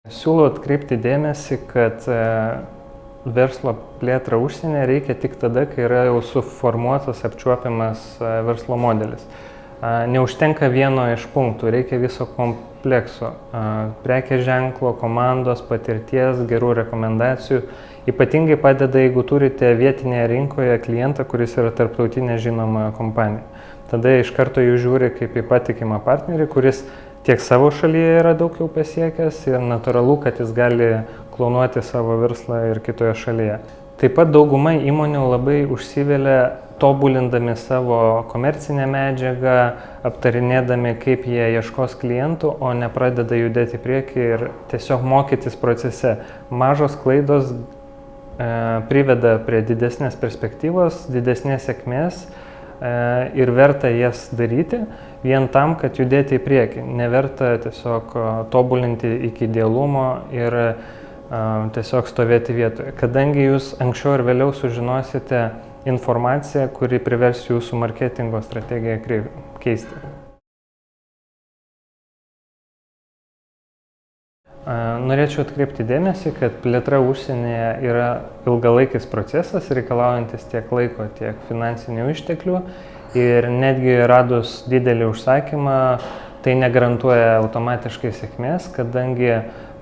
Siūlau atkreipti dėmesį, kad verslo plėtrą užsienyje reikia tik tada, kai yra jau suformuotas apčiuopiamas verslo modelis. Neužtenka vieno iš punktų, reikia viso komplekso. Prekės ženklo, komandos, patirties, gerų rekomendacijų. Ypatingai padeda, jeigu turite vietinėje rinkoje klientą, kuris yra tarptautinė žinoma kompanija. Tada iš karto jų žiūri kaip į patikimą partnerį, kuris tiek savo šalyje yra daug jau pasiekęs ir natūralu, kad jis gali klonuoti savo verslą ir kitoje šalyje. Taip pat dauguma įmonių labai užsivelia tobulindami savo komercinę medžiagą, aptarinėdami, kaip jie ieškos klientų, o ne pradeda judėti į priekį ir tiesiog mokytis procese. Mažos klaidos priveda prie didesnės perspektyvos, didesnės sėkmės ir verta jas daryti vien tam, kad judėti į priekį. Neverta tiesiog tobulinti iki idealumo ir tiesiog stovėti vietoje, kadangi jūs anksčiau ir vėliau sužinosite informaciją, kuri privers jūsų marketingo strategiją keisti. Norėčiau atkreipti dėmesį, kad plėtra užsienyje yra ilgalaikis procesas, reikalaujantis tiek laiko, tiek finansinių išteklių ir netgi radus didelį užsakymą, tai negarantuoja automatiškai sėkmės, kadangi,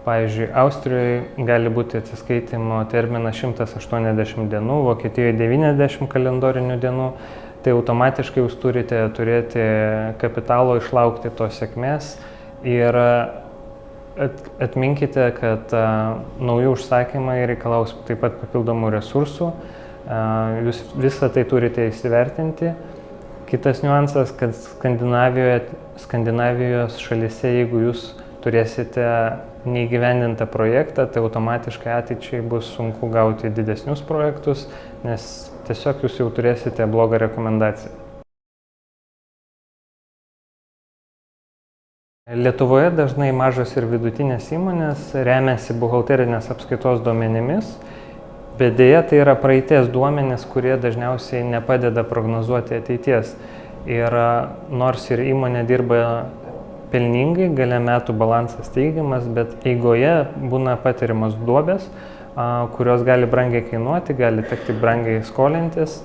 pavyzdžiui, Austrijoje gali būti atsiskaitimo terminas 180 dienų, Vokietijoje 90 kalendorinių dienų, tai automatiškai jūs turite turėti kapitalo išlaukti tos sėkmės ir atminkite, kad nauji užsakymai reikalaus taip pat papildomų resursų, jūs visą tai turite įsivertinti. Kitas niuansas, kad Skandinavijos šalyse, jeigu jūs turėsite neįgyvendintą projektą, tai automatiškai ateičiai bus sunku gauti didesnius projektus, nes tiesiog jūs jau turėsite blogą rekomendaciją. Lietuvoje dažnai mažos ir vidutinės įmonės remiasi buhalterinės apskaitos duomenimis, bet deja tai yra praeities duomenys, kurie dažniausiai nepadeda prognozuoti ateities. Ir nors ir įmonė dirba pelningai, gale metų balansas teigiamas, bet eigoje būna patiriamos duobės, kurios gali brangiai kainuoti, gali tekti brangiai skolintis,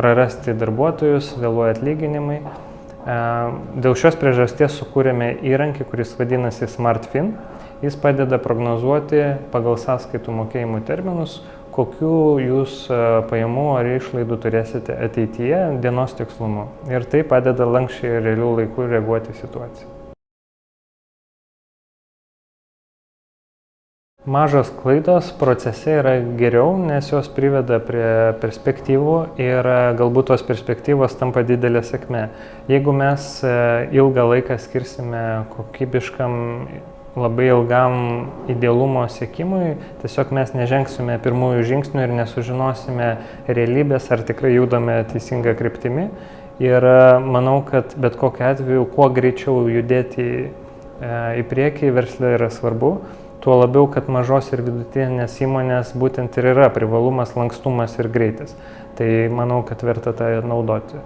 prarasti darbuotojus, vėluoja atlyginimai. Dėl šios priežasties sukūrėme įrankį, kuris vadinasi SmartFin. Jis padeda prognozuoti pagal sąskaitų mokėjimų terminus, kokių jūs pajamų ar išlaidų turėsite ateityje dienos tikslumu. Ir tai padeda lanksčiai ir realių laikų reaguoti į situaciją. Mažos klaidos procese yra geriau, nes jos priveda prie perspektyvų ir galbūt tos perspektyvos tampa didelė sėkmė. Jeigu mes ilgą laiką skirsime kokybiškam, labai ilgam idealumo siekimui, tiesiog mes nežengsime pirmųjų žingsnių ir nesužinosime realybės, ar tikrai judame teisinga kryptimi. Ir manau, kad bet kokiu atveju, kuo greičiau judėti į priekį versle yra svarbu. Tuo labiau, kad mažos ir vidutinės įmonės būtent ir yra privalumas, lankstumas ir greitis. Tai manau, kad verta tą naudoti.